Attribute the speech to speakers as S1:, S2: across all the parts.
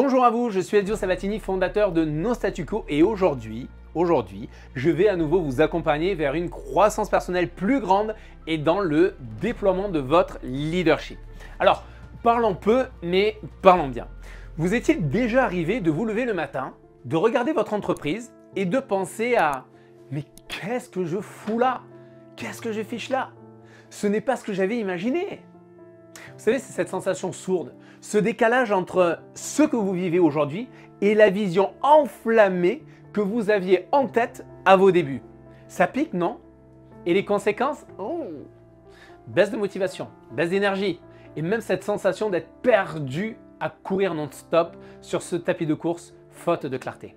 S1: Bonjour à vous, je suis Ezio Sabatini, fondateur de No Statu Quo et aujourd'hui, je vais à nouveau vous accompagner vers une croissance personnelle plus grande et dans le déploiement de votre leadership. Alors, parlons peu, mais parlons bien. Vous est-il déjà arrivé de vous lever le matin, de regarder votre entreprise et de penser à « mais qu'est-ce que je fous là? Qu'est-ce que je fiche là? Ce n'est pas ce que j'avais imaginé !» Vous savez, c'est cette sensation sourde, ce décalage entre ce que vous vivez aujourd'hui et la vision enflammée que vous aviez en tête à vos débuts. Ça pique, non? Et les conséquences? Baisse de motivation, baisse d'énergie et même cette sensation d'être perdu à courir non-stop sur ce tapis de course, faute de clarté.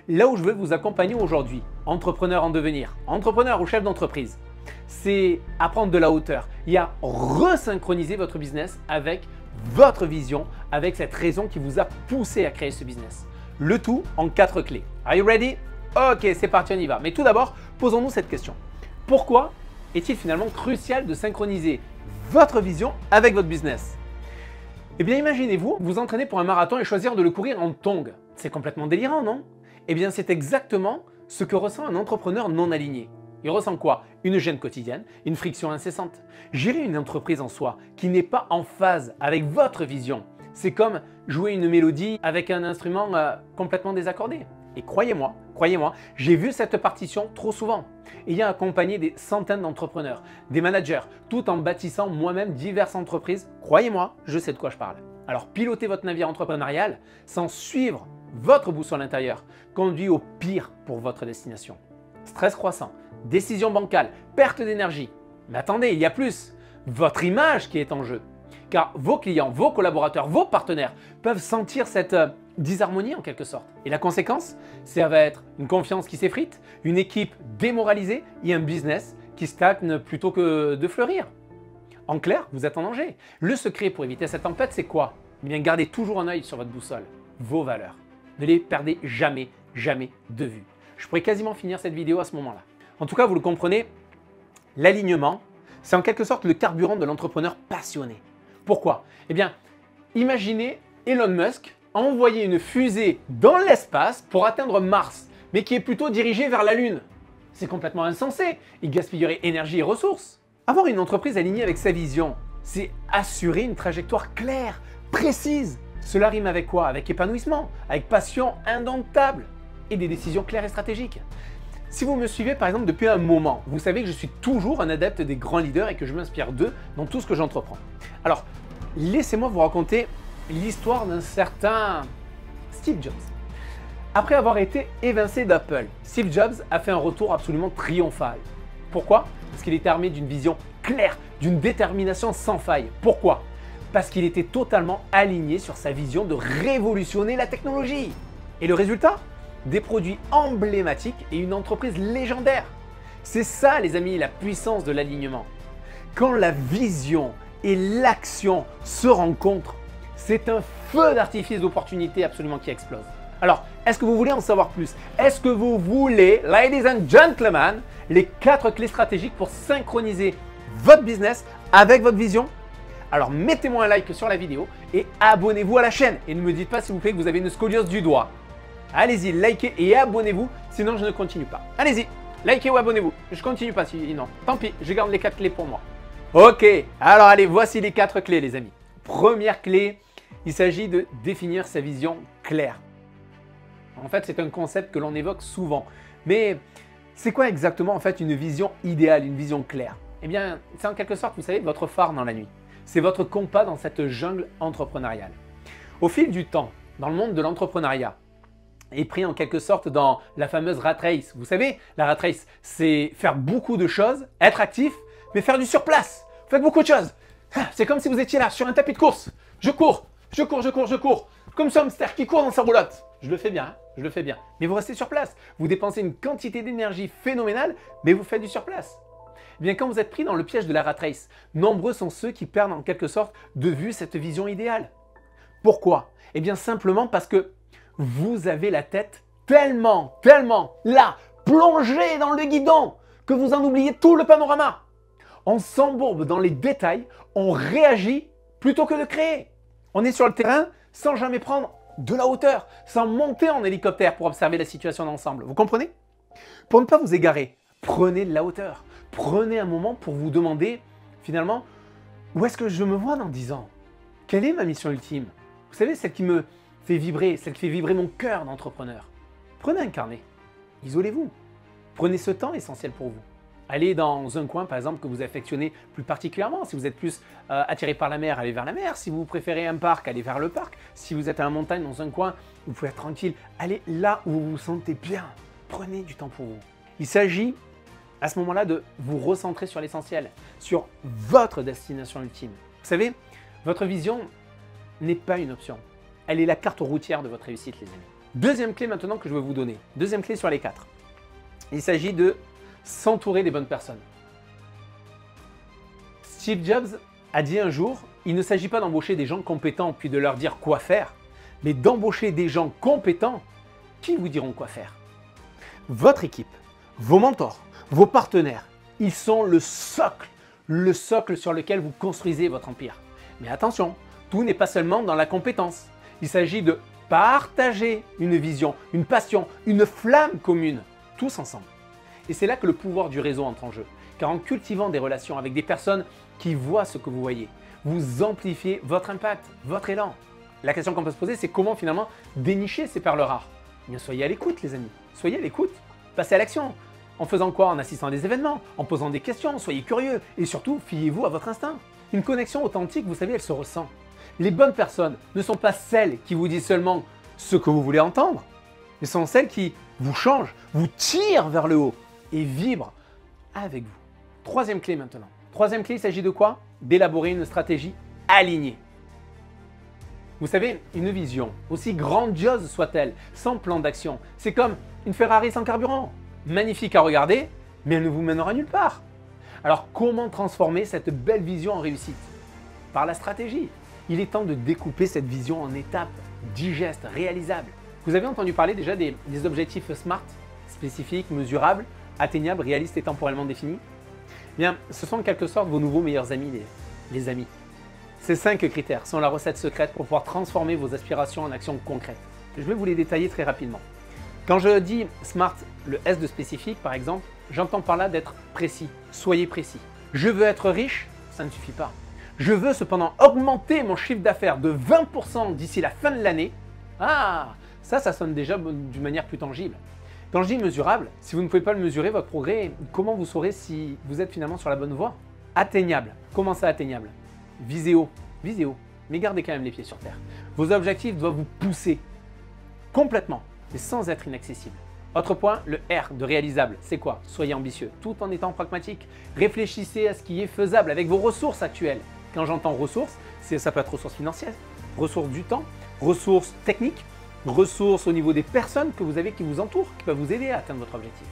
S1: Là où je veux vous accompagner aujourd'hui, entrepreneur en devenir, entrepreneur ou chef d'entreprise, c'est à prendre de la hauteur et à resynchroniser votre business avec votre vision, avec cette raison qui vous a poussé à créer ce business. Le tout en 4 clés. Are you ready? Ok, c'est parti, on y va. Mais tout d'abord, posons-nous cette question. Pourquoi est-il finalement crucial de synchroniser votre vision avec votre business? Eh bien, imaginez-vous vous entraîner pour un marathon et choisir de le courir en tongs. C'est complètement délirant, non? Eh bien, c'est exactement ce que ressent un entrepreneur non aligné. Il ressent quoi? Une gêne quotidienne, une friction incessante. Gérer une entreprise en soi qui n'est pas en phase avec votre vision, c'est comme jouer une mélodie avec un instrument complètement désaccordé. Et croyez-moi, j'ai vu cette partition trop souvent. Ayant accompagné des centaines d'entrepreneurs, des managers, tout en bâtissant moi-même diverses entreprises, croyez-moi, je sais de quoi je parle. Alors piloter votre navire entrepreneurial sans suivre votre boussole intérieure conduit au pire pour votre destination. Stress croissant, décision bancale, perte d'énergie. Mais attendez, il y a plus. Votre image qui est en jeu. Car vos clients, vos collaborateurs, vos partenaires peuvent sentir cette disharmonie en quelque sorte. Et la conséquence, ça va être une confiance qui s'effrite, une équipe démoralisée et un business qui stagne plutôt que de fleurir. En clair, vous êtes en danger. Le secret pour éviter cette tempête, c'est quoi? Eh bien, gardez toujours un œil sur votre boussole, vos valeurs. Ne les perdez jamais, jamais de vue. Je pourrais quasiment finir cette vidéo à ce moment-là. En tout cas, vous le comprenez, l'alignement, c'est en quelque sorte le carburant de l'entrepreneur passionné. Pourquoi? Eh bien, imaginez Elon Musk envoyer une fusée dans l'espace pour atteindre Mars, mais qui est plutôt dirigée vers la Lune. C'est complètement insensé, il gaspillerait énergie et ressources. Avoir une entreprise alignée avec sa vision, c'est assurer une trajectoire claire, précise. Cela rime avec quoi? Avec épanouissement, avec passion indomptable et des décisions claires et stratégiques. Si vous me suivez par exemple depuis un moment, vous savez que je suis toujours un adepte des grands leaders et que je m'inspire d'eux dans tout ce que j'entreprends. Alors, laissez-moi vous raconter l'histoire d'un certain Steve Jobs. Après avoir été évincé d'Apple, Steve Jobs a fait un retour absolument triomphal. Pourquoi? Parce qu'il était armé d'une vision claire, d'une détermination sans faille. Pourquoi? Parce qu'il était totalement aligné sur sa vision de révolutionner la technologie. Et le résultat? Des produits emblématiques et une entreprise légendaire. C'est ça, les amis, la puissance de l'alignement. Quand la vision et l'action se rencontrent, c'est un feu d'artifice d'opportunités absolument qui explose. Alors, est-ce que vous voulez en savoir plus? Est-ce que vous voulez, ladies and gentlemen, les 4 clés stratégiques pour synchroniser votre business avec votre vision? Alors, mettez-moi un like sur la vidéo et abonnez-vous à la chaîne. Et ne me dites pas, s'il vous plaît, que vous avez une scoliose du doigt. Allez-y, likez et abonnez-vous, sinon je ne continue pas. Allez-y, likez ou abonnez-vous. Je continue pas, sinon. Tant pis, je garde les 4 clés pour moi. Ok, alors allez, voici les 4 clés, les amis. Première clé, il s'agit de définir sa vision claire. En fait, c'est un concept que l'on évoque souvent. Mais c'est quoi exactement en fait une vision idéale, une vision claire? Eh bien, c'est en quelque sorte, vous savez, votre phare dans la nuit. C'est votre compas dans cette jungle entrepreneuriale. Au fil du temps, dans le monde de l'entrepreneuriat, est pris en quelque sorte dans la fameuse rat race. Vous savez, la rat race, c'est faire beaucoup de choses, être actif, mais faire du surplace. Vous faites beaucoup de choses. C'est comme si vous étiez là, sur un tapis de course. Je cours. Comme ce hamster qui court dans sa roulotte. Je le fais bien, hein, je le fais bien. Mais vous restez sur place. Vous dépensez une quantité d'énergie phénoménale, mais vous faites du surplace. Eh bien, quand vous êtes pris dans le piège de la rat race, nombreux sont ceux qui perdent en quelque sorte de vue cette vision idéale. Pourquoi? Eh bien, simplement parce que vous avez la tête tellement là, plongée dans le guidon, que vous en oubliez tout le panorama. On s'embourbe dans les détails, on réagit plutôt que de créer. On est sur le terrain sans jamais prendre de la hauteur, sans monter en hélicoptère pour observer la situation d'ensemble. Vous comprenez? Pour ne pas vous égarer, prenez de la hauteur. Prenez un moment pour vous demander, finalement, où est-ce que je me vois dans 10 ans? Quelle est ma mission ultime? Vous savez, celle qui me fait vibrer, celle qui fait vibrer mon cœur d'entrepreneur. Prenez un carnet, isolez-vous. Prenez ce temps essentiel pour vous. Allez dans un coin, par exemple, que vous affectionnez plus particulièrement. Si vous êtes plus attiré par la mer, allez vers la mer. Si vous préférez un parc, allez vers le parc. Si vous êtes à la montagne, dans un coin, vous pouvez être tranquille. Allez là où vous vous sentez bien. Prenez du temps pour vous. Il s'agit à ce moment-là de vous recentrer sur l'essentiel, sur votre destination ultime. Vous savez, votre vision n'est pas une option. Elle est la carte routière de votre réussite, les amis. Deuxième clé maintenant que je vais vous donner. Deuxième clé sur les 4. Il s'agit de s'entourer des bonnes personnes. Steve Jobs a dit un jour, il ne s'agit pas d'embaucher des gens compétents puis de leur dire quoi faire, mais d'embaucher des gens compétents qui vous diront quoi faire. Votre équipe, vos mentors, vos partenaires, ils sont le socle sur lequel vous construisez votre empire. Mais attention, tout n'est pas seulement dans la compétence. Il s'agit de partager une vision, une passion, une flamme commune, tous ensemble. Et c'est là que le pouvoir du réseau entre en jeu. Car en cultivant des relations avec des personnes qui voient ce que vous voyez, vous amplifiez votre impact, votre élan. La question qu'on peut se poser, c'est comment finalement dénicher ces perles rares? Eh bien, soyez à l'écoute, les amis. Soyez à l'écoute. Passez à l'action. En faisant quoi? En assistant à des événements, en posant des questions, soyez curieux et surtout, fiez-vous à votre instinct. Une connexion authentique, vous savez, elle se ressent. Les bonnes personnes ne sont pas celles qui vous disent seulement ce que vous voulez entendre, mais sont celles qui vous changent, vous tirent vers le haut et vibrent avec vous. Troisième clé maintenant. Troisième clé, il s'agit de quoi? D'élaborer une stratégie alignée. Vous savez, une vision, aussi grandiose soit-elle, sans plan d'action, c'est comme une Ferrari sans carburant. Magnifique à regarder, mais elle ne vous mènera nulle part. Alors comment transformer cette belle vision en réussite? Par la stratégie. Il est temps de découper cette vision en étapes digestes, réalisables. Vous avez entendu parler déjà des objectifs SMART, spécifiques, mesurables, atteignables, réalistes et temporellement définis? Bien, ce sont en quelque sorte vos nouveaux meilleurs amis, les amis. Ces 5 critères sont la recette secrète pour pouvoir transformer vos aspirations en actions concrètes. Je vais vous les détailler très rapidement. Quand je dis SMART, le S de spécifique par exemple, j'entends par là d'être précis. Soyez précis. Je veux être riche, ça ne suffit pas. Je veux cependant augmenter mon chiffre d'affaires de 20% d'ici la fin de l'année. Ah, ça sonne déjà d'une manière plus tangible. Quand je dis mesurable, si vous ne pouvez pas le mesurer, votre progrès, comment vous saurez si vous êtes finalement sur la bonne voie? Atteignable. Comment ça atteignable? Visez haut, mais gardez quand même les pieds sur terre. Vos objectifs doivent vous pousser complètement, mais sans être inaccessibles. Autre point, le R de réalisable, c'est quoi? Soyez ambitieux, tout en étant pragmatique. Réfléchissez à ce qui est faisable avec vos ressources actuelles. Quand j'entends ressources, ça peut être ressources financières, ressources du temps, ressources techniques, ressources au niveau des personnes que vous avez qui vous entourent, qui peuvent vous aider à atteindre votre objectif.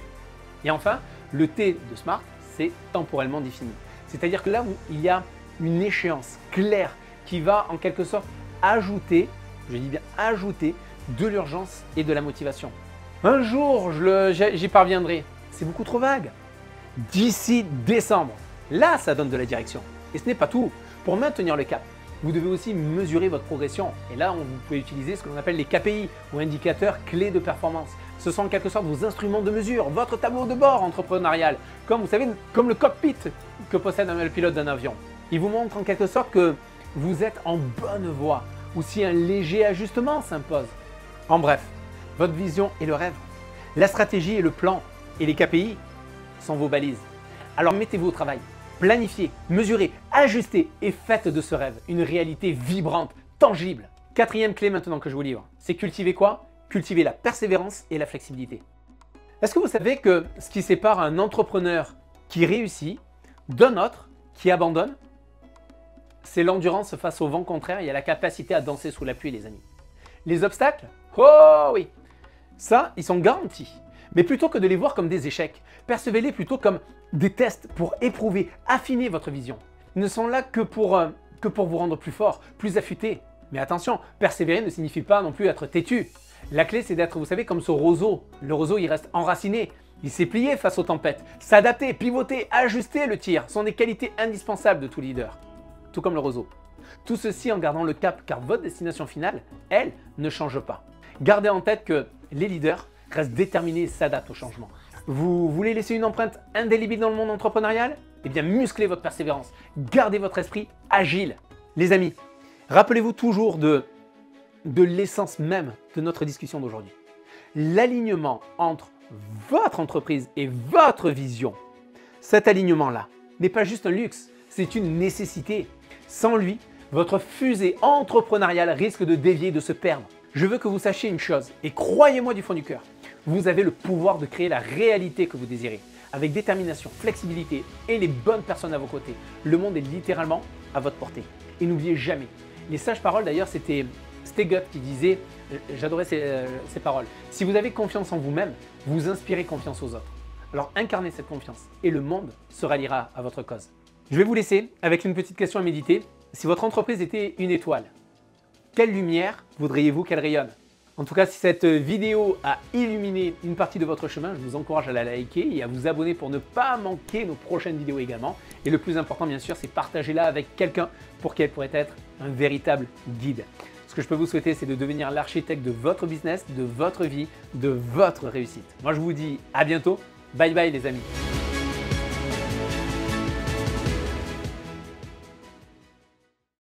S1: Et enfin, le T de SMART, c'est temporellement défini. C'est-à-dire que là où il y a une échéance claire qui va en quelque sorte ajouter, je dis bien ajouter, de l'urgence et de la motivation. Un jour, j'y parviendrai. C'est beaucoup trop vague. D'ici décembre, là, ça donne de la direction. Et ce n'est pas tout. Pour maintenir le cap, vous devez aussi mesurer votre progression. Et là, vous pouvez utiliser ce que l'on appelle les KPI ou indicateurs clés de performance. Ce sont en quelque sorte vos instruments de mesure, votre tableau de bord entrepreneurial, comme vous savez, comme le cockpit que possède le pilote d'un avion. Il vous montre en quelque sorte que vous êtes en bonne voie ou si un léger ajustement s'impose. En bref, votre vision est le rêve. La stratégie est le plan et les KPI sont vos balises. Alors mettez-vous au travail, planifiez, mesurez, ajustez et faites de ce rêve une réalité vibrante, tangible. Quatrième clé maintenant que je vous livre, c'est cultiver quoi? Cultiver la persévérance et la flexibilité. Est-ce que vous savez que ce qui sépare un entrepreneur qui réussit d'un autre qui abandonne, c'est l'endurance face au vent contraire et à la capacité à danser sous la pluie, les amis. Les obstacles? Oh oui! Ça, ils sont garantis. Mais plutôt que de les voir comme des échecs, percevez-les plutôt comme des tests pour éprouver, affiner votre vision. Ils ne sont là que pour vous rendre plus fort, plus affûté. Mais attention, persévérer ne signifie pas non plus être têtu. La clé, c'est d'être, vous savez, comme ce roseau. Le roseau, il reste enraciné. Il s'est plié face aux tempêtes. S'adapter, pivoter, ajuster le tir sont des qualités indispensables de tout leader. Tout comme le roseau. Tout ceci en gardant le cap car votre destination finale, elle, ne change pas. Gardez en tête que les leaders restent déterminés et s'adaptent au changement. Vous voulez laisser une empreinte indélébile dans le monde entrepreneurial? Eh bien, musclez votre persévérance. Gardez votre esprit agile. Les amis, rappelez-vous toujours de l'essence même de notre discussion d'aujourd'hui. L'alignement entre votre entreprise et votre vision, cet alignement-là n'est pas juste un luxe, c'est une nécessité. Sans lui, votre fusée entrepreneuriale risque de dévier, de se perdre. Je veux que vous sachiez une chose, et croyez-moi du fond du cœur, vous avez le pouvoir de créer la réalité que vous désirez. Avec détermination, flexibilité et les bonnes personnes à vos côtés, le monde est littéralement à votre portée. Et n'oubliez jamais, les sages paroles d'ailleurs, c'était Stegot qui disait, j'adorais ces paroles, si vous avez confiance en vous-même, vous inspirez confiance aux autres. Alors incarnez cette confiance et le monde se ralliera à votre cause. Je vais vous laisser avec une petite question à méditer. Si votre entreprise était une étoile, quelle lumière voudriez-vous qu'elle rayonne? En tout cas, si cette vidéo a illuminé une partie de votre chemin, je vous encourage à la liker et à vous abonner pour ne pas manquer nos prochaines vidéos également. Et le plus important, bien sûr, c'est partager-la avec quelqu'un pour qui elle pourrait être un véritable guide. Ce que je peux vous souhaiter, c'est de devenir l'architecte de votre business, de votre vie, de votre réussite. Moi, je vous dis à bientôt. Bye bye les amis.